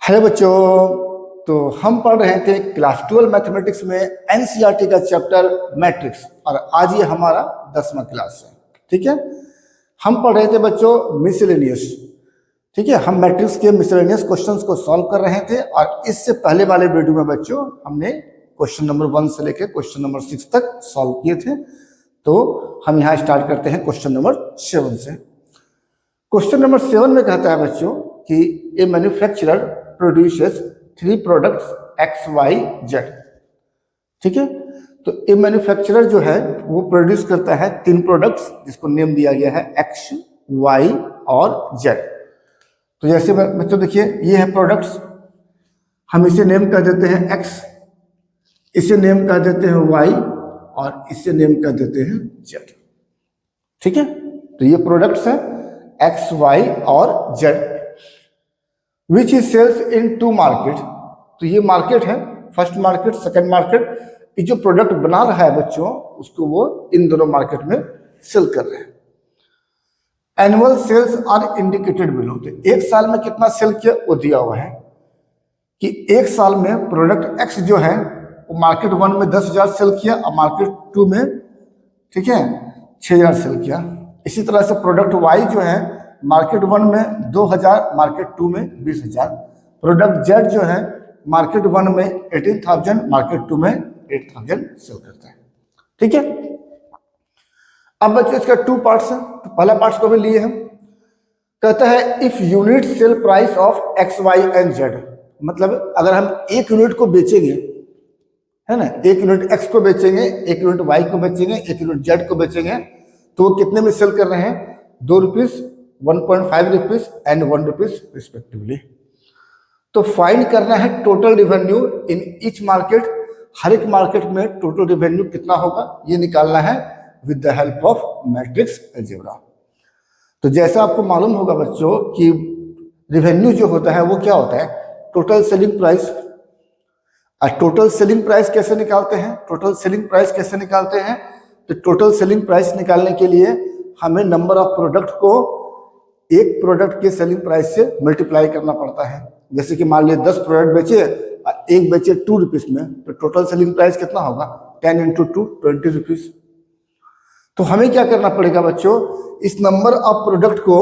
Hello बच्चों, तो हम पढ़ रहे थे क्लास 12 मैथमेटिक्स में एनसीईआरटी का चैप्टर मैट्रिक्स और आज ये हमारा 10वां क्लास है। ठीक है, हम पढ़ रहे थे बच्चों मिसलेनियस। ठीक है, हम मैट्रिक्स के मिसलेनियस क्वेश्चंस को सॉल्व कर रहे थे और इससे पहले वाले वीडियो में बच्चों हमने क्वेश्चन नंबर 1 से लेकर क्वेश्चन नंबर 6 तक सॉल्व किए थे। तो हम यहाँ स्टार्ट करते हैं क्वेश्चन नंबर 7 से। क्वेश्चन नंबर 7 में कहता है बच्चों कि a manufacturer produces 3 products x y z. ठीक है, तो ए मैन्युफैक्चरर जो है वो प्रोड्यूस करता है 3 प्रोडक्ट्स जिसको नेम दिया गया है एक्स, वाई और जेड। तो जैसे बच्चों देखिए ये है प्रोडक्ट्स, हम इसे नेम कर देते हैं एक्स, इसे नेम कर देते हैं वाई और इसे नेम कर देते हैं जेड। ठीक है, तो ये प्रोडक्ट्स हैं एक्स, वाई और जेड विच ही सेल्स इन 2 मार्केट। तो ये मार्केट है, फर्स्ट मार्केट, सेकंड मार्केट। ये जो प्रोडक्ट बना रहा है बच्चों उसको वो इन दोनों मार्केट में सेल कर रहे हैं। Annual sales are indicated below. तो एक साल में कितना सेल किया वो दिया हुआ है कि एक साल में प्रोडक्ट एक्स जो है वो मार्केट 1 में 10,000 सेल किया और मार्केट 2 में, ठीक है, 6,000 सेल किया। इसी तरह से प्रोडक्ट वाई जो है मार्केट 1 में 2,000, मार्केट 2 में 20,000। प्रोडक्ट जेड जो है मार्केट 1 में 18,000, मार्केट 2 में 8,000 सेल करता है। ठीक है, अब बच्चों इसका 2 पार्ट्स है। तो पहला पार्ट्स को भी लिए हम, कहता है if unit sale price of X, Y and Z. मतलब अगर हम 1 यूनिट को बेचेंगे, है ना, 1 यूनिट एक्स को बेचेंगे, 1 यूनिट वाई को बेचेंगे, 1 यूनिट जेड को बेचेंगे, तो वो कितने में सेल कर रहे हैं? 2 rupees, 1.5 rupees and 1 rupees respectively. तो फाइंड करना है total revenue in each market. हर एक मार्केट में टोटल रिवेन्यू कितना होगा ये निकालना है with the help of matrix algebra. तो जैसा आपको मालूम होगा बच्चों कि रिवेन्यू जो होता है वो क्या होता है? Total selling price. Total selling price कैसे निकालते हैं? टोटल सेलिंग प्राइस कैसे निकालते हैं? तो टोटल सेलिंग प्राइस निकालने के लिए हमें नंबर ऑफ प्रोडक्ट को एक प्रोडक्ट के सेलिंग प्राइस से मल्टीप्लाई करना पड़ता है। जैसे कि मान लीजिए 10 प्रोडक्ट बेचे और एक बेचे 2 रुपीज में, तो टोटल सेलिंग प्राइस कितना होगा? 10 × 2 20 रुपीज। तो हमें क्या करना पड़ेगा बच्चों, इस नंबर ऑफ प्रोडक्ट को,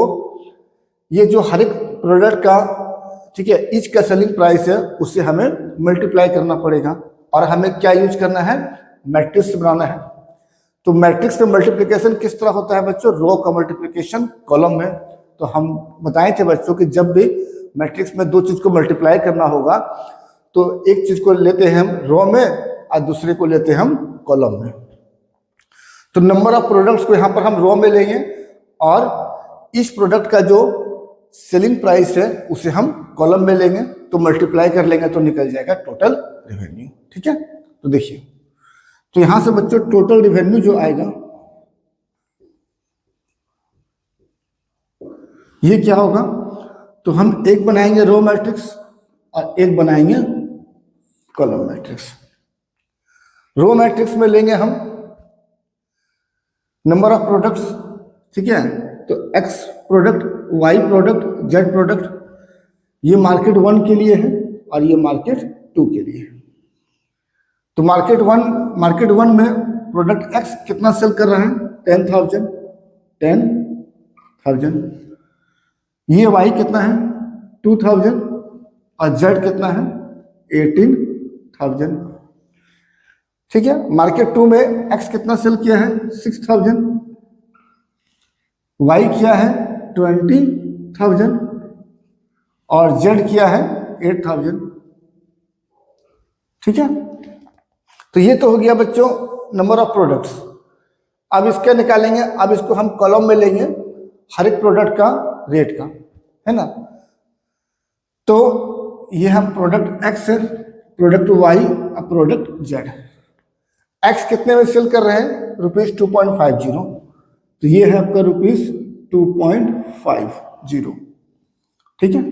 ये जो हर एक प्रोडक्ट का, ठीक है, ईच का सेलिंग प्राइस है, उससे हमें मल्टीप्लाई करना पड़ेगा। और हमें क्या यूज करना है? मैट्रिक्स बनाना है। तो मैट्रिक्स में मल्टीप्लिकेशन किस तरह होता है बच्चों? रो का मल्टीप्लिकेशन कॉलम में। तो हम बताए थे बच्चों कि जब भी मैट्रिक्स में 2 चीज को मल्टीप्लाई करना होगा तो एक चीज को लेते हैं हम रो में और दूसरे को लेते हैं हम कॉलम में। तो नंबर ऑफ प्रोडक्ट्स को यहाँ पर हम रो में लेंगे और इस प्रोडक्ट का जो सेलिंग प्राइस है उसे हम कॉलम में लेंगे, तो मल्टीप्लाई कर लेंगे तो निकल जाएगा टोटल रेवेन्यू। ठीक है, तो देखिए, तो यहां से बच्चों टोटल रेवेन्यू जो आएगा ये क्या होगा? तो हम एक बनाएंगे रो मैट्रिक्स और एक बनाएंगे कॉलम मैट्रिक्स। रो मैट्रिक्स में लेंगे हम नंबर ऑफ प्रोडक्ट्स, ठीक है, तो X product, Y product, Z product, ये मार्केट 1 के लिए है और ये मार्केट 2 के लिए है। तो मार्केट 1 में प्रोडक्ट एक्स कितना सेल कर रहा है? 10,000। ये वाई कितना है? 2,000 और जेड कितना है? 18,000। ठीक है, मार्केट 2 में एक्स कितना सेल किया है? 6,000। वाई किया है 20,000 और जेड किया है 8,000। ठीक है, तो ये तो हो गया बच्चों नंबर ऑफ प्रोडक्ट्स। अब इसके निकालेंगे, अब इसको हम कॉलम में लेंगे हर एक प्रोडक्ट का रेट का, है ना। तो ये हम प्रोडक्ट एक्स है, प्रोडक्ट वाई और प्रोडक्ट जेड। एक्स कितने में सेल कर रहे हैं? ₹2.50। तो ये है आपका ₹2.50। ठीक है,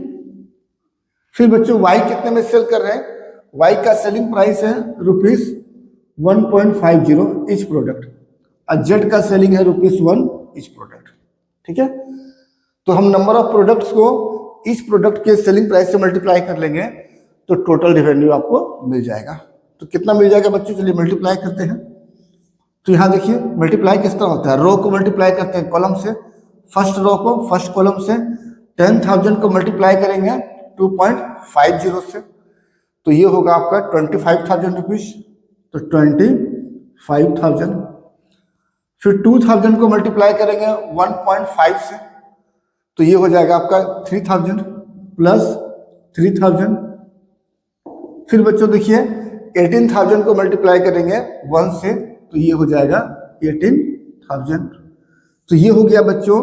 फिर बच्चों वाई कितने में सेल कर रहे हैं? वाई का सेलिंग प्राइस है ₹1.50 ईच प्रोडक्ट और जेड का सेलिंग है ₹1 ईच प्रोडक्ट। ठीक है, तो हम नंबर ऑफ प्रोडक्ट्स को इस प्रोडक्ट के सेलिंग प्राइस से मल्टीप्लाई कर लेंगे तो टोटल रेवेन्यू आपको मिल जाएगा। तो कितना मिल जाएगा बच्चों, चलिए मल्टीप्लाई करते हैं। तो यहाँ देखिए मल्टीप्लाई किस तरह होता है, रो को मल्टीप्लाई करते हैं कॉलम से, फर्स्ट रो को फर्स्ट कॉलम से, 10,000 को मल्टीप्लाई करेंगे 2.50 से, तो ये होगा आपका 25,000 रुपीज, तो 25,000। फिर 2,000 को मल्टीप्लाई करेंगे 1.5 से, तो ये हो जाएगा आपका 3,000 प्लस 3,000। फिर बच्चों देखिए 18,000 को मल्टीप्लाई करेंगे 1 से, तो ये हो जाएगा 18,000। तो ये हो गया बच्चों,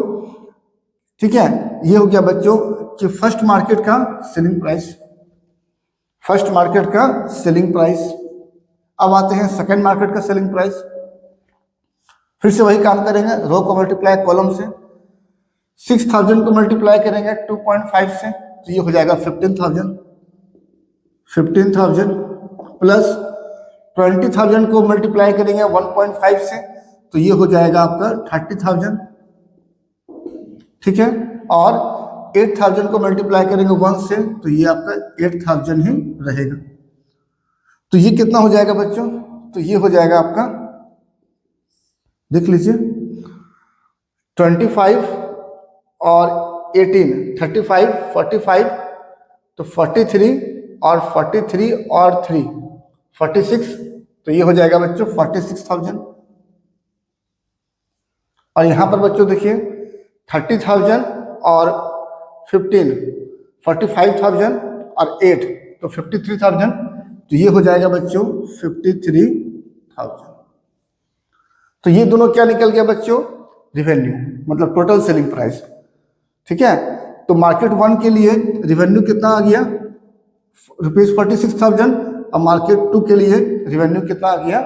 ठीक है, ये हो गया बच्चों कि फर्स्ट मार्केट का सेलिंग प्राइस, फर्स्ट मार्केट का सेलिंग प्राइस। अब आते हैं सेकंड मार्केट का सेलिंग प्राइस। फिर से वही काम करेंगे, रो को मल्टीप्लाई कॉलम से, 6,000 को मल्टीप्लाई करेंगे 2.5 से, तो ये हो जाएगा 15,000। 15,000 प्लस 20,000 को मल्टीप्लाई करेंगे 1.5 से, तो ये हो जाएगा आपका 30,000, ठीक है। और 8,000 को मल्टीप्लाई करेंगे 1 से, तो ये आपका 8,000 ही रहेगा। तो ये कितना हो जाएगा बच्चों, तो ये हो जाएगा आपका, देख लीजिए 25 और 18, 35, 45, तो 43 और 43 और 3, 46, तो ये हो जाएगा बच्चों 46,000। और यहाँ पर बच्चों देखिए 30,000 और 15, 45,000 और 8, तो 53,000, तो ये हो जाएगा बच्चों 53,000। तो ये दोनों क्या निकल गया बच्चों, रिवेन्यू, मतलब टोटल सेलिंग प्राइस, ठीक है। तो मार्केट 1 के लिए रिवेन्यू कितना आ गया, ₹46,000, और मार्केट 2 के लिए रिवेन्यू कितना आ गया,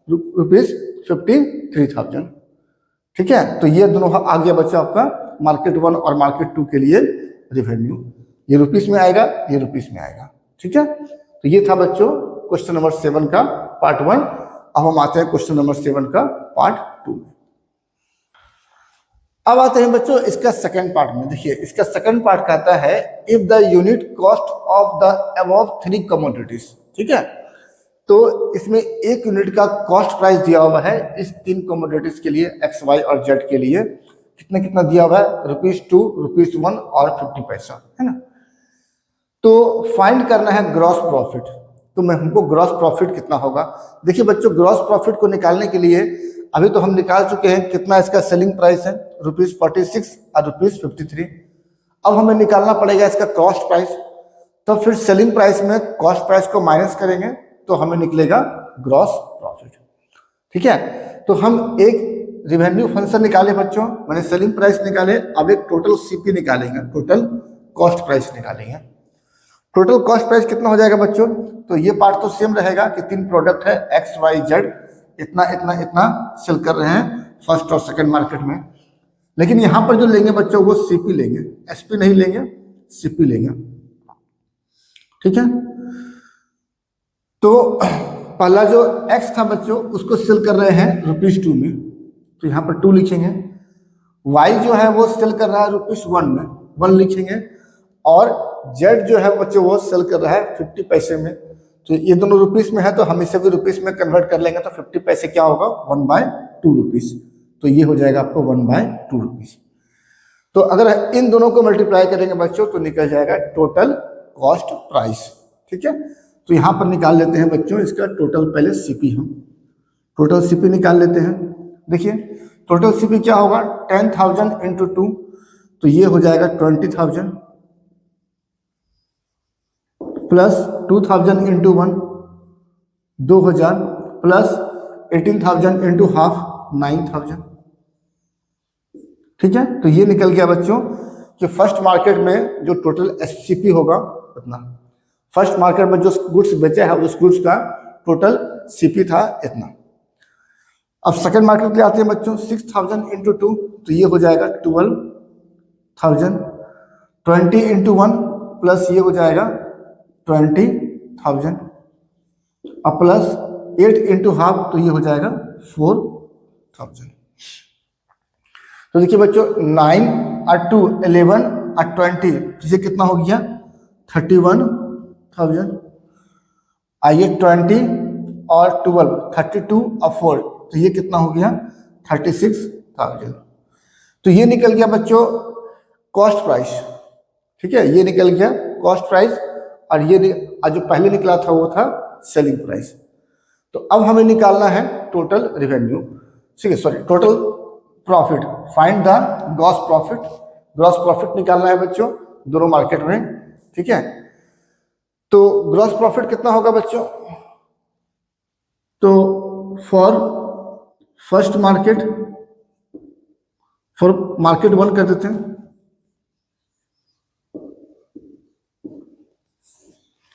₹53,000, ठीक है। तो ये दोनों आ गया बच्चा आपका मार्केट 1 और मार्केट 2 के लिए रिवेन्यू, ये रुपीस में आएगा, ये रुपीस में आएगा, ठीक है। तो ये था बच्चों क्वेश्चन नंबर 7 का पार्ट 1। अब हम आते हैं क्वेश्चन नंबर 7 का पार्ट 2 में। अब आते हैं बच्चों इसका सेकंड पार्ट में। देखिए इसका सेकंड पार्ट कहता है if the unit cost of the above 3 commodities, ठीक है। तो इसमें एक यूनिट का कॉस्ट प्राइस दिया हुआ है इस 3 कमोडिटीज के लिए, एक्स, वाई और जेड के लिए, कितना कितना दिया हुआ है, ₹2, ₹1 और 50 पैसा, है ना। तो फाइंड करना है ग्रॉस प्रॉफिट, तो मैं हमको ग्रॉस प्रॉफिट कितना होगा। देखिए बच्चों ग्रॉस प्रॉफिट को निकालने के लिए अभी तो हम निकाल चुके हैं कितना इसका सेलिंग प्राइस है, ₹46 और ₹53। अब हमें निकालना पड़ेगा इसका कॉस्ट प्राइस, तो फिर सेलिंग प्राइस में कॉस्ट प्राइस को माइनस करेंगे तो हमें निकलेगा ग्रॉस प्रॉफिट, ठीक है। तो हम एक रिवेन्यू फंक्शन निकाले बच्चों, मैंने सेलिंग प्राइस निकाले, अब एक टोटल सीपी निकालेंगे, टोटल कॉस्ट प्राइस निकालेंगे। टोटल कॉस्ट प्राइस कितना हो जाएगा बच्चों, तो ये पार्ट तो सेम रहेगा कि 3 प्रोडक्ट है एक्स, वाई, जेड, इतना इतना इतना सेल कर रहे हैं फर्स्ट और सेकंड मार्केट में, लेकिन यहां पर जो लेंगे बच्चों वो सीपी लेंगे, एसपी नहीं लेंगे, सीपी लेंगे, ठीक है। तो पहला जो एक्स था बच्चों उसको सेल कर रहे हैं ₹2 में, तो यहाँ पर 2 लिखेंगे। वाई जो है वो सेल कर रहा है ₹1 में, 1 लिखेंगे। और जेड जो है बच्चों वो सेल कर रहा है 50 पैसे में, तो ये दोनों रुपीस में है तो हम इसे भी रुपीस में कन्वर्ट कर लेंगे, तो 50 पैसे क्या होगा, 1/2 रुपीस, तो ये हो जाएगा आपको 1/2 रुपीस। तो अगर इन दोनों को मल्टीप्लाई करेंगे बच्चों तो निकल जाएगा टोटल कॉस्ट प्राइस, ठीक है। तो यहाँ पर निकाल लेते हैं बच्चों इसका टोटल, पहले सीपी, हम टोटल सीपी निकाल लेते हैं। देखिए टोटल सीपी क्या होगा, 10,000 इंटू 2, तो ये हो जाएगा 20,000 plus 2,000 into 1, 2,000 plus 18,000 into half, 9,000, ठीक है। तो ये निकल गया बच्चों कि फर्स्ट मार्केट में जो टोटल एससीपी होगा इतना, फर्स्ट मार्केट में जो गुड्स बेचे हैं उस गुड्स का टोटल सीपी था इतना। अब सेकंड मार्केट पे आते हैं बच्चों, 6,000 इंटू 2, तो ये हो जाएगा 12,000, 20 इंटू 1 प्लस ये हो जाएगा 20,000, अब प्लस 8 इंटू हाफ, तो ये हो जाएगा 4,000। तो देखिए बच्चों 9 और 2 11 और 20, तो ये कितना हो गया 31,000। आइए 20 और 12, 32 और 4, तो ये कितना हो गया 36,000। तो ये निकल गया बच्चों कॉस्ट प्राइस। ठीक है, ये निकल गया कॉस्ट प्राइस, और ये जो पहले निकला था वो था सेलिंग प्राइस। तो अब हमें निकालना है टोटल रेवेन्यू, ठीक है, sorry total profit. Find the gross profit. Gross profit निकालना है बच्चों दोनों मार्केट में। ठीक है, तो ग्रॉस प्रॉफिट कितना होगा बच्चों? तो for first market, for market 1 कर देते हैं।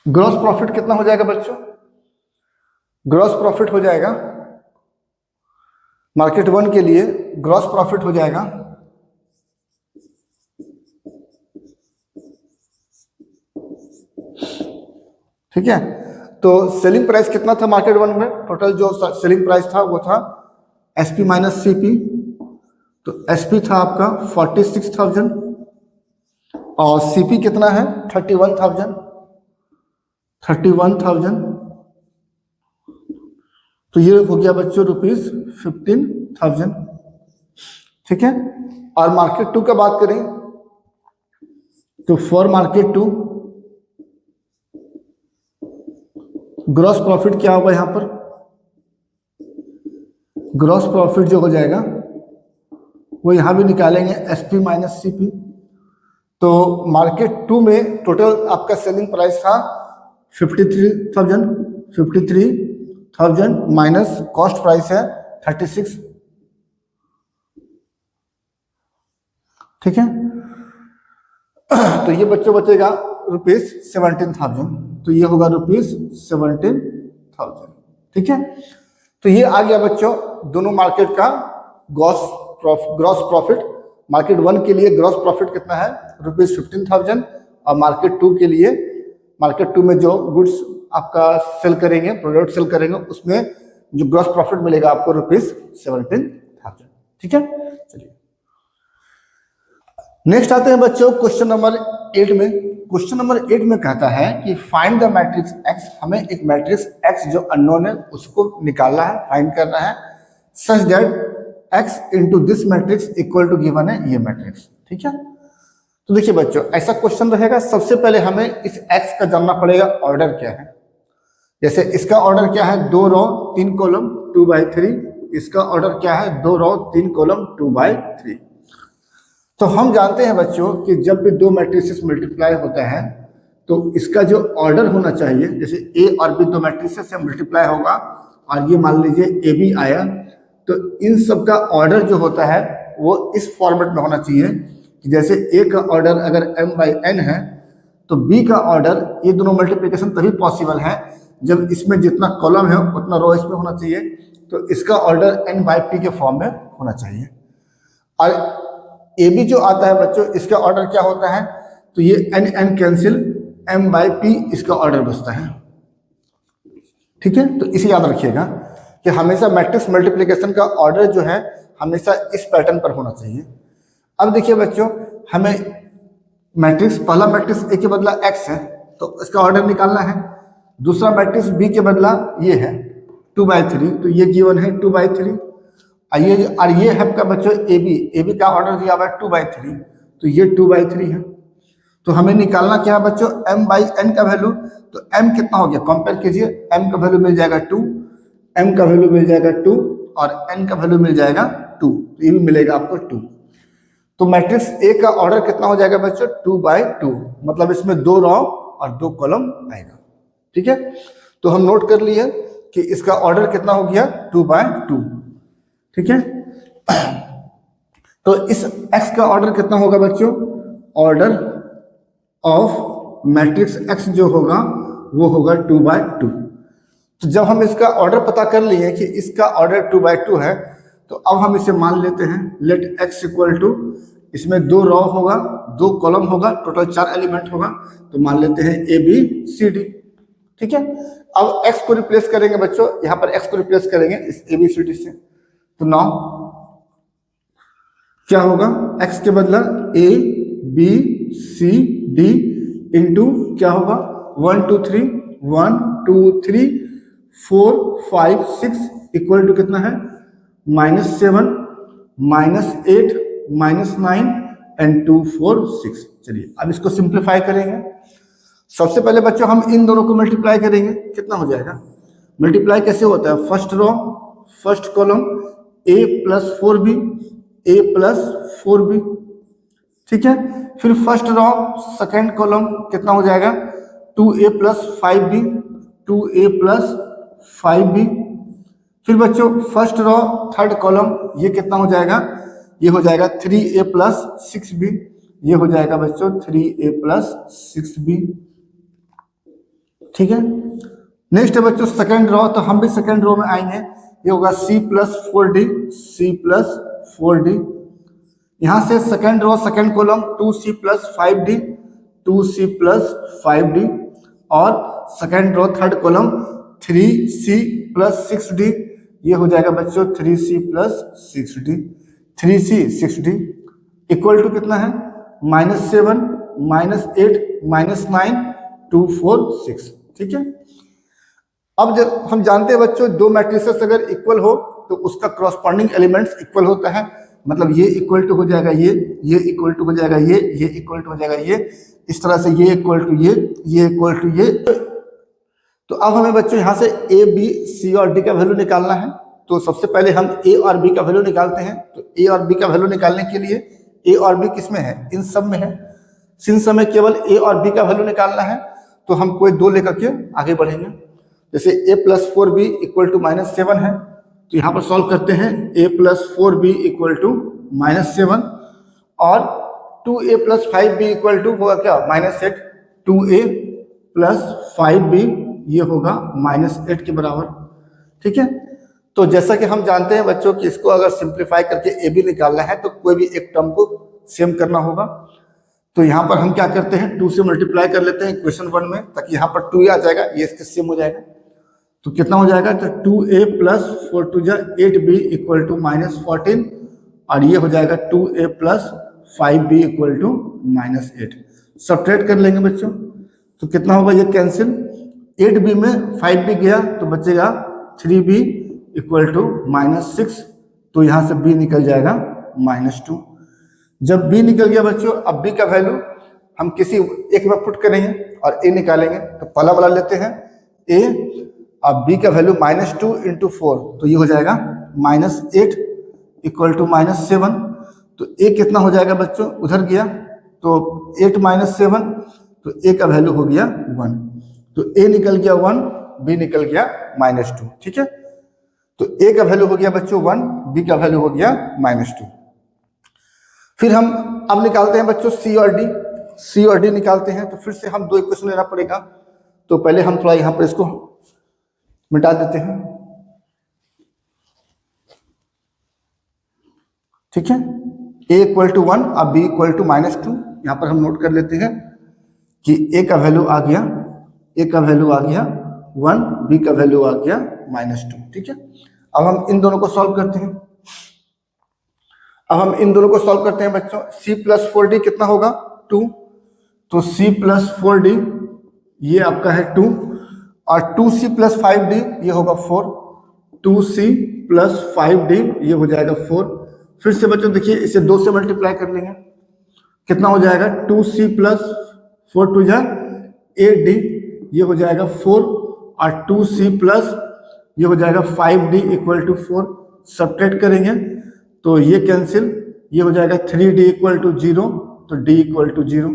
ग्रॉस प्रॉफिट कितना हो जाएगा बच्चों? ग्रॉस प्रॉफिट हो जाएगा मार्केट 1 के लिए, ग्रॉस प्रॉफिट हो जाएगा ठीक है। तो सेलिंग प्राइस कितना था मार्केट 1 में? टोटल जो सेलिंग प्राइस था वो था एसपी माइनस सीपी। तो एसपी था आपका 46,000 और सीपी कितना है 31,000। तो ये हो गया बच्चों ₹15,000। ठीक है, और मार्केट 2 का बात करें तो फॉर मार्केट 2 ग्रॉस प्रॉफिट क्या होगा? यहां पर ग्रॉस प्रॉफिट जो हो जाएगा वो यहां भी निकालेंगे एसपी माइनस सीपी। तो मार्केट 2 में टोटल आपका सेलिंग प्राइस था 53,000 माइनस कॉस्ट प्राइस है 36। ठीक है, तो ये बच्चों बचेगा ₹17,000। तो ये होगा ₹17,000। ठीक है, तो ये आ गया बच्चों दोनों मार्केट का ग्रॉस प्रॉफिट। मार्केट 1 के लिए ग्रॉस प्रॉफिट कितना है ₹15,000, और मार्केट 2 के लिए, मार्केट 2 में जो गुड्स आपका सेल करेंगे, प्रोडक्ट सेल करेंगे, उसमें जो ग्रॉस प्रॉफिट मिलेगा आपको ₹17,000। ठीक है, चलिए नेक्स्ट आते हैं बच्चों क्वेश्चन नंबर 8 में। क्वेश्चन नंबर 8 में कहता है कि फाइंड द मैट्रिक्स एक्स। हमें एक मैट्रिक्स एक्स जो अननोन है उसको निकालना है, फाइंड करना है, such that X into this matrix equal to given है ये मैट्रिक्स। ठीक है, तो देखिए बच्चों ऐसा क्वेश्चन रहेगा, सबसे पहले हमें इस एक्स का जानना पड़ेगा ऑर्डर क्या है। जैसे इसका ऑर्डर क्या है 2 रो 3 कॉलम 2/3, इसका ऑर्डर क्या है 2 रो 3 कॉलम 2/3। तो हम जानते हैं बच्चों कि जब भी 2 मैट्रिसेस मल्टीप्लाई होते हैं तो इसका जो ऑर्डर होना चाहिए, जैसे ए और बी 2 मैट्रिसेस से मल्टीप्लाई होगा और ये मान लीजिए ए बी आया, तो इन सब का ऑर्डर जो होता है वो इस फॉर्मेट में होना चाहिए कि जैसे ए का ऑर्डर अगर m/n है तो बी का ऑर्डर, ये दोनों मल्टीप्लिकेशन तभी पॉसिबल है जब इसमें जितना कॉलम है उतना रो इसमें होना चाहिए। तो इसका ऑर्डर n/p के फॉर्म में होना चाहिए। और ए बी जो आता है बच्चों इसका ऑर्डर क्या होता है, तो ये n कैंसिल m/p इसका ऑर्डर बचता है। ठीक है, तो इसे याद रखिएगा कि हमेशा मैट्रिक्स मल्टीप्लिकेशन का ऑर्डर जो है हमेशा इस पैटर्न पर होना चाहिए। अब देखिए बच्चों हमें मैट्रिक्स, पहला मैट्रिक्स ए के बदला x है तो इसका ऑर्डर निकालना है, दूसरा मैट्रिक्स बी के बदला ये है 2/3, तो ये गिवन है 2/3। और ये है आपका बच्चों ए बी का ऑर्डर दिया हुआ है 2/3, तो ये 2/3 है। तो हमें निकालना क्या है बच्चों m/n का वैल्यू। तो m कितना हो गया, कंपेयर कीजिए, m का वैल्यू मिल जाएगा 2, m का वैल्यू मिल जाएगा 2 और n का वैल्यू मिल जाएगा 2, तो ये भी मिलेगा आपको 2। तो मैट्रिक्स ए का ऑर्डर कितना हो जाएगा बच्चों 2/2, मतलब इसमें 2 रो और 2 कॉलम आएगा। ठीक है, तो हम नोट कर लिए कि इसका ऑर्डर कितना हो गया 2/2। ठीक है, तो इस x का ऑर्डर कितना होगा बच्चों, ऑर्डर ऑफ मैट्रिक्स x जो होगा वो होगा 2/2। तो जब हम इसका ऑर्डर पता कर लिए कि इसका ऑर्डर 2/2 है तो अब हम इसे मान लेते हैं लेट x इक्वल टू, इसमें 2 रो होगा 2 कॉलम होगा, टोटल 4 एलिमेंट होगा, तो मान लेते हैं ए बी सी डी। ठीक है, अब x को रिप्लेस करेंगे बच्चों, यहाँ पर x को रिप्लेस करेंगे इस ए बी सी डी से, तो नाउ क्या होगा x के बदला A B C D into क्या होगा 1 2 3 1 2 3 4 5 6 इक्वल टू कितना है -7 -8 -9 एंड 2 4 6। चलिए अब इसको सिंप्लीफाई करेंगे। सबसे पहले बच्चों हम इन दोनों को मल्टीप्लाई करेंगे, कितना हो जाएगा। मल्टीप्लाई कैसे होता है, first row first column a plus 4b a plus 4b, ठीक है। फिर फर्स्ट रो सेकेंड कॉलम कितना हो जाएगा 2a plus 5b 2a plus 5b। फिर बच्चों फर्स्ट रो थर्ड कॉलम ये कितना हो जाएगा, ये हो जाएगा 3a प्लस 6b, ये हो जाएगा बच्चों 3a प्लस 6b, ठीक है। नेक्स्ट है बच्चों सेकंड रो, तो हम भी सेकंड रो में आएंगे, ये होगा c plus 4d c plus 4d। यहां से second row second column 2c plus 5d 2c plus 5d, और second row third column 3c plus 6d, ये हो जाएगा बच्चों 3c plus 6d 3c 6d equal to कितना है -7 -8 -9 2 4 6, ठीक है। अब जब हम जानते हैं बच्चों दो मैट्रिसेस अगर इक्वल हो तो उसका करस्पॉन्डिंग एलिमेंट्स इक्वल होता है, मतलब ये इक्वल टू हो जाएगा ये इक्वल टू हो जाएगा ये इक्वल टू हो जाएगा ये, इस तरह से ये इक्वल टू ये इक्वल टू ये। तो अब हमें बच्चों यहाँ से a b c और d का वैल्यू निकालना है। तो सबसे पहले हम a और b का वैल्यू निकालते हैं। तो a और b का वैल्यू निकालने के लिए a और b किस में है, इन सब में है। इन सब में केवल a और b का वैल्यू निकालना है, तो हम कोई दो लेकर के आगे बढ़ेंगे। जैसे a plus 4b equal to -7 है, तो यहाँ पर सॉल्व करते हैं a plus 4b equal to -7, और 2a plus 5b equal to होगा क्या -8, 2a प्लस 5b ये होगा -8 के बराबर, ठीक है। तो जैसा कि हम जानते हैं बच्चों कि इसको अगर सिंप्लीफाई करके a b निकालना है तो कोई भी एक टर्म को सेम करना होगा। तो यहाँ पर हम क्या करते हैं 2 से मल्टीप्लाई कर लेते हैं इक्वेशन 1 में, ताकि यहाँ पर 2 आ जाएगा, ये इसके सेम हो जाएगा। तो कितना हो जाएगा, तो 2a plus 4 2 8b equal to -14, और ये हो जाएगा 2a plus 5b equal to -8। Subtract कर लेंगे बच्चों, तो कितना होगा, ये कैंसिल, 8b में 5b गया तो बचेगा 3b इक्वल टू -6, तो यहाँ से b निकल जाएगा -2। जब b निकल गया बच्चों, अब b का वैल्यू हम किसी एक में पुट करेंगे और a निकालेंगे। तो पहला वाला लेते हैं a, अब b का वैल्यू -2 इंटू 4, तो ये हो जाएगा -8 इक्वल टू -7। तो a कितना हो जाएगा बच्चों, उधर गया तो 8 -7, तो a का वैल्यू हो गया 1, तो a निकल गया 1, b निकल गया -2, ठीक है। तो a का वैल्यू हो गया बच्चों 1, b का वैल्यू हो गया -2। फिर हम अब निकालते हैं बच्चों c और d निकालते हैं। तो फिर से हम दो इक्वेशन लेना पड़ेगा। तो पहले हम थोड़ा यहाँ पर इसको मिटा देते हैं, ठीक है। a इक्वल टू 1 और b इक्वल टू -2, यहाँ पर हम नोट कर लेते हैं कि a का वैल्यू आ गया 1, b का वैल्यू आ गया -2, ठीक है। अब हम इन दोनों को सॉल्व करते हैं। बच्चों c प्लस 4d कितना होगा 2, तो c प्लस 4d ये आपका है 2, और 2c प्लस 5d ये होगा 4, 2c प्लस 5d ये हो जाएगा 4। फिर से बच्चों देखिए इसे 2 से मल्टीप्लाई कर लेंगे, कितना हो जाएगा 2c प्लस 4 2 8d ये हो जाएगा 4, और 2c प्लस ये हो जाएगा 5d इक्वल टू 4। सब्ट्रैक्ट करेंगे तो ये कैंसिल, ये हो जाएगा 3d इक्वल टू 0, तो d इक्वल टू 0।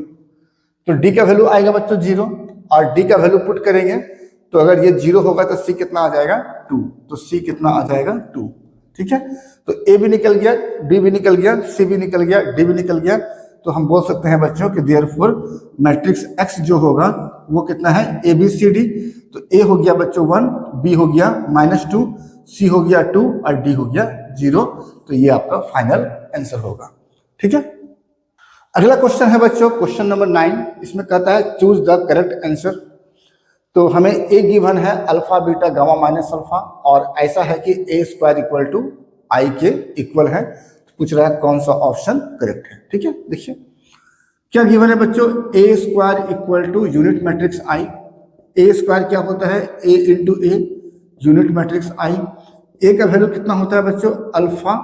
तो d का वैल्यू आएगा बच्चों 0, और d का वैल्यू पुट करेंगे तो अगर ये 0 होगा तो c कितना आ जाएगा 2, तो c कितना आ जाएगा 2, ठीक है। तो a भी निकल गया, d भी निकल गया, c भी निकल गया, d भी निकल गया। तो हम बोल सकते हैं बच्चों कि देयरफॉर मैट्रिक्स x जो होगा वो कितना है a b c d। तो a हो गया बच्चों 1, b हो गया -2, c हो गया 2, और d हो गया 0। तो ये आपका फाइनल आंसर होगा, ठीक है। अगला क्वेश्चन है बच्चों क्वेश्चन नंबर 9, इसमें कहता है चूज द करेक्ट आंसर। तो हमें a गिवन है alpha beta gamma minus alpha, और ऐसा है कि a square equal to i के इक्वल है। तो पूछ रहा है कौन सा ऑप्शन करेक्ट है, ठीक है। देखिए क्या गिवन है बच्चों, A square equal to unit matrix I. A square क्या होता है, A into A unit matrix I. A का वैल्यू कितना होता है बच्चों, अल्फा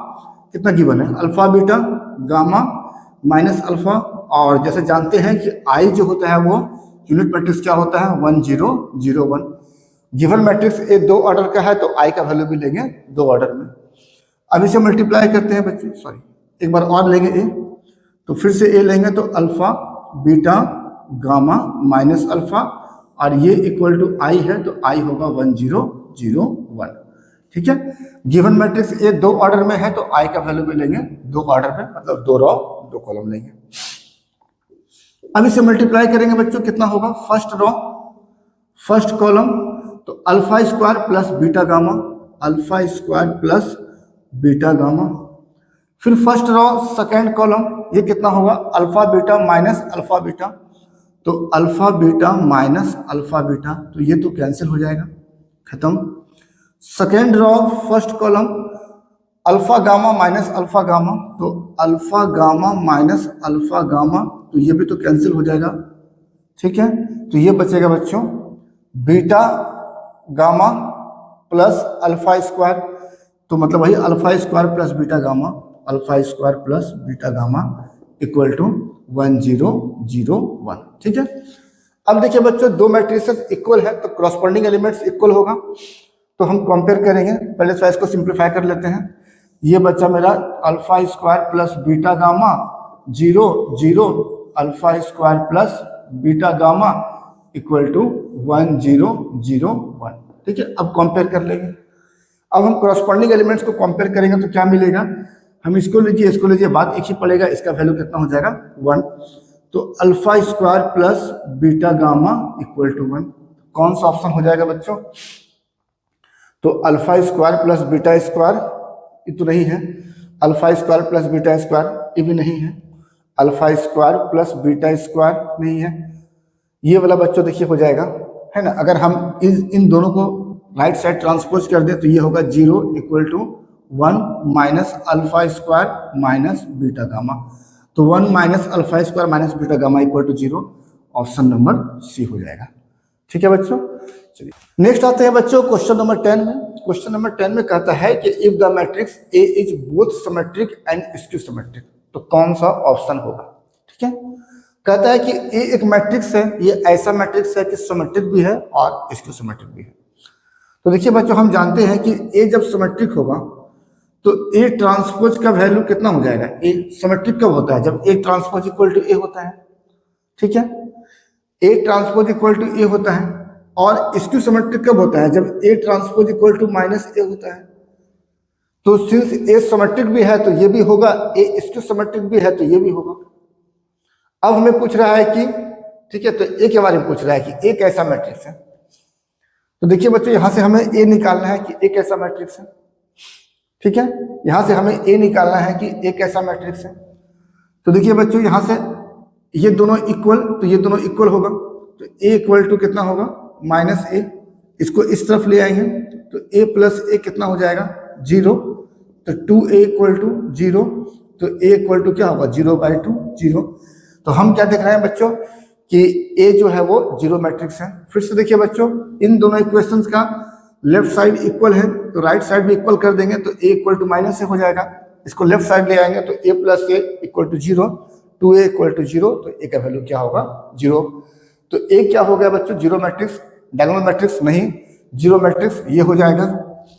कितना गिवन है, alpha beta gamma minus alpha. और जैसे जानते हैं कि आई जो होता है वो यूनिट मैट्रिक्स क्या होता है, 1 0 0 1। गिवन मैट्रिक्स ए 2 ऑर्डर का है तो आई का वैल्यू भी लेंगे 2 ऑर्डर में। अब इसे मल्टीप्लाई करते हैं बच्चे, सॉरी एक बार और लेंगे ए, तो फिर से ए लेंगे तो alpha beta gamma minus alpha, और ये इक्वल टू आई है तो आई होगा 1 0 0 1। ठीक है, गिवन मैट्रिक्स ए 2 ऑर्डर में है तो आई का वैल्यू भी लेंगे 2 ऑर्डर में, मतलब 2 रो 2 कॉलम लेंगे। अब इसे मल्टीप्लाई करेंगे बच्चों, कितना होगा, फर्स्ट रो फर्स्ट कॉलम तो alpha square plus beta gamma, alpha square plus beta gamma. फिर फर्स्ट रो सेकेंड कॉलम, ये कितना होगा, alpha beta minus alpha beta, तो alpha beta minus alpha beta, तो ये तो कैंसिल हो जाएगा, खत्म। Second row first column alpha gamma minus alpha gamma, तो alpha gamma minus alpha gamma, तो ये भी तो कैंसिल हो जाएगा। ठीक है, तो ये बचेगा बच्चों beta gamma plus alpha square, तो मतलब वही alpha square plus beta gamma, alpha square plus beta gamma equal to 1 0 0 1। ठीक है, अब देखिए बच्चों दो मैट्रिसेस इक्वल है तो क्रॉसपोंडिंग एलिमेंट्स इक्वल होगा, तो हम कंपेयर करेंगे। पहले तो इसको सिंप्लीफाई कर लेते हैं। ये बच्चा मेरा alpha square plus beta gamma 0 0, alpha square plus beta gamma equal to 1 0 0 1। ठीक है, अब कंपेयर कर लेंगे। अब हम क्रॉसपोंडिंग एलिमेंट्स को कंपेयर करेंगे तो क्या मिलेगा, हम इसको लीजिए बात एक ही पड़ेगा, इसका वैल्यू कितना हो जाएगा 1। तो alpha square plus beta gamma equal to 1, कौन सा ऑप्शन हो जाएगा बच्चों, तो alpha square plus beta square ये तो नहीं है, alpha square plus beta square ये भी नहीं है, alpha square plus beta square नहीं है, ये वाला बच्चों देखिए हो जाएगा, है ना। अगर हम इन दोनों को राइट साइड ट्रांसपोज कर दें तो ये होगा 0 equal to 1 minus alpha square minus beta gamma, तो 1 minus alpha square minus beta gamma equal to 0, option number C हो जाएगा। ठीक है बच्चों, चलिए नेक्स्ट आते हैं बच्चों क्वेश्चन नंबर 10 में। क्वेश्चन नंबर 10 में कहता है कि if the matrix A is both symmetric and skew symmetric, तो कौन सा ऑप्शन होगा। ठीक है, कहता है कि ए एक मैट्रिक्स है, ये ऐसा मैट्रिक्स है कि सिमेट्रिक भी है और स्क्यू सिमेट्रिक भी है। तो देखिए बच्चों हम जानते हैं कि ए जब सिमेट्रिक होगा तो ए ट्रांसपोज का वैल्यू कितना हो जाएगा, ए सिमेट्रिक कब होता है, जब A transpose equal to A होता है। ठीक है, A transpose equal to A होता है, और स्क्यू सिमेट्रिक कब होता है, जब A transpose equal to minus A होता है। तो सिंस ए सिमेट्रिक भी है तो ये भी होगा, ए स्क्यू सिमेट्रिक भी है तो ये भी होगा। अब हमें पूछ रहा है कि, ठीक है, तो ए के बारे में पूछ रहा है कि ए कैसा मैट्रिक्स है। तो देखिए बच्चों यहां से हमें ए निकालना है कि ए कैसा मैट्रिक्स है। ठीक है, यहां से हमें ए निकालना है कि ए कैसा मैट्रिक्स है। तो देखिए बच्चों यहां से ये दोनों इक्वल, तो ये दोनों इक्वल होगा, तो ए इक्वल टू कितना होगा माइनस ए, इसको इस तरफ ले आएंगे तो ए प्लस ए कितना हो जाएगा 0, तो 2a इक्वल टू 0, तो a इक्वल टू क्या होगा 0/2 0। तो हम क्या देख रहे हैं बच्चों कि a जो है वो 0 मैट्रिक्स है। फिर से देखिए बच्चों इन दोनों इक्वेशंस का लेफ्ट साइड इक्वल है तो राइट साइड भी इक्वल कर देंगे, तो a equal to minus a हो जाएगा, इसको लेफ्ट साइड ले आएंगे तो a plus a equal to 0, 2a equal to 0, तो a का वैल्यू क्या होगा 0। तो a क्या हो गया बच्चों 0 मैट्रिक्स, डायगोनल मैट्रिक्स नहीं, 0 मैट्रिक्स ये हो जाएगा,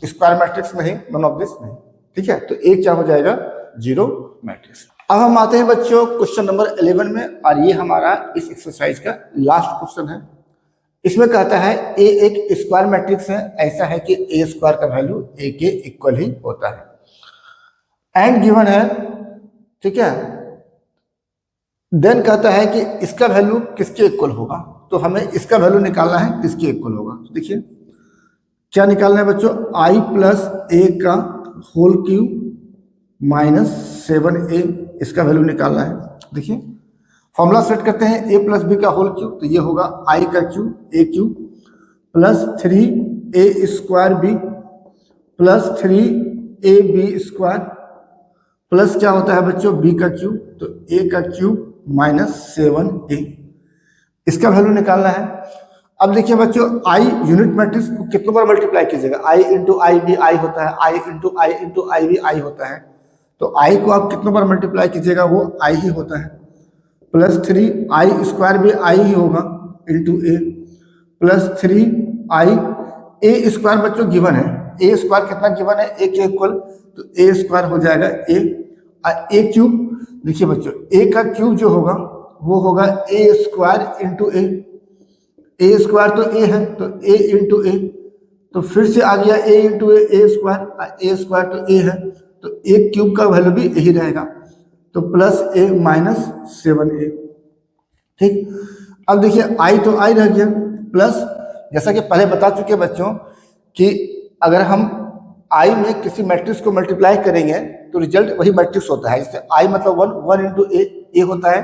स्क्वायर मैट्रिक्स नहीं, नॉन ऑफ दिस नहीं। ठीक है, तो a क्या हो जाएगा 0 मैट्रिक्स। अब हम आते हैं बच्चों क्वेश्चन नंबर 11 में, और ये हमारा इस एक्सरसाइज का लास्ट क्वेश्चन है। इसमें कहता है ए एक स्क्वायर मैट्रिक्स है, ऐसा है कि ए स्क्वायर का वैल्यू ए के इक्वल ही होता है, एंड गिवन है। ठीक है, देन कहता है कि इसका वैल्यू किसके इक्वल होगा, तो हमें इसका वैल्यू निकालना है किसके इक्वल होगा। तो देखिए क्या निकालना है बच्चों, आई प्लस ए का होल क्यूब माइनस 7a, इसका वैल्यू निकालना है। देखिए फॉर्मूला सेट करते हैं, a प्लस बी का होल क्यूब, तो ये होगा i का cube a cube plus 3a square b plus 3ab square plus क्या होता है बच्चों b का क्यूब, तो a का क्यूब -7a। इसका वैल्यू निकालना है। अब देखिए बच्चों, आई यूनिट मैट्रिक्स को कितनों बार मल्टीप्लाई कीजिएगा, आई इंटू आई भी आई होता है, आई इंटू आई भी आई होता है। तो आई को आप कितनों बार मल्टीप्लाई कीजिएगा, वो आई ही होता है। +3 आई स्क्वायर भी आई ही होगा into A, +3 I A square बच्चों गिवन है, ए स्क्वायर कितना गिवन है, ए के इक्वल, तो ए स्क्वायर हो जाएगा ए क्यूब। देखिए बच्चों, ए का क्यूब जो होगा वो होगा ए स्क्वायर इंटू ए स्क्वायर तो ए है, तो ए इंटू ए, तो फिर से आ गया ए इंटू ए स्क्वायर तो ए है, तो ए क्यूब का वैल्यू भी यही रहेगा, तो +a -7a। ठीक, अब देखिए आई तो आई रह गया, प्लस जैसा कि पहले बता चुके बच्चों कि अगर हम आई में किसी मैट्रिक्स को मल्टीप्लाई करेंगे तो रिजल्ट वही मैट्रिक्स होता है। जैसे आई मतलब 1 इंटू ए होता है,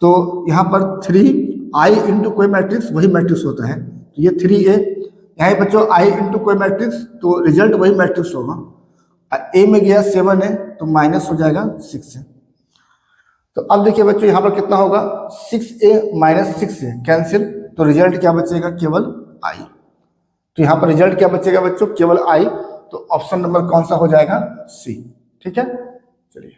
तो यहाँ पर 3 आई इंटू कोई मैट्रिक्स वही मैट्रिक्स होता है, तो ये 3a। यहाँ बच्चों आई इंटू कोई मैट्रिक्स तो रिजल्ट वही मैट्रिक्स होगा। ए में गया 7 है तो माइनस हो जाएगा 6 है। तो अब देखिए बच्चों, यहाँ पर कितना होगा, 6a - 6a कैंसिल, तो रिजल्ट क्या बचेगा, केवल आई। तो यहाँ पर रिजल्ट क्या बचेगा बच्चों, केवल आई। तो ऑप्शन नंबर कौन सा हो जाएगा, सी। ठीक है, चलिए।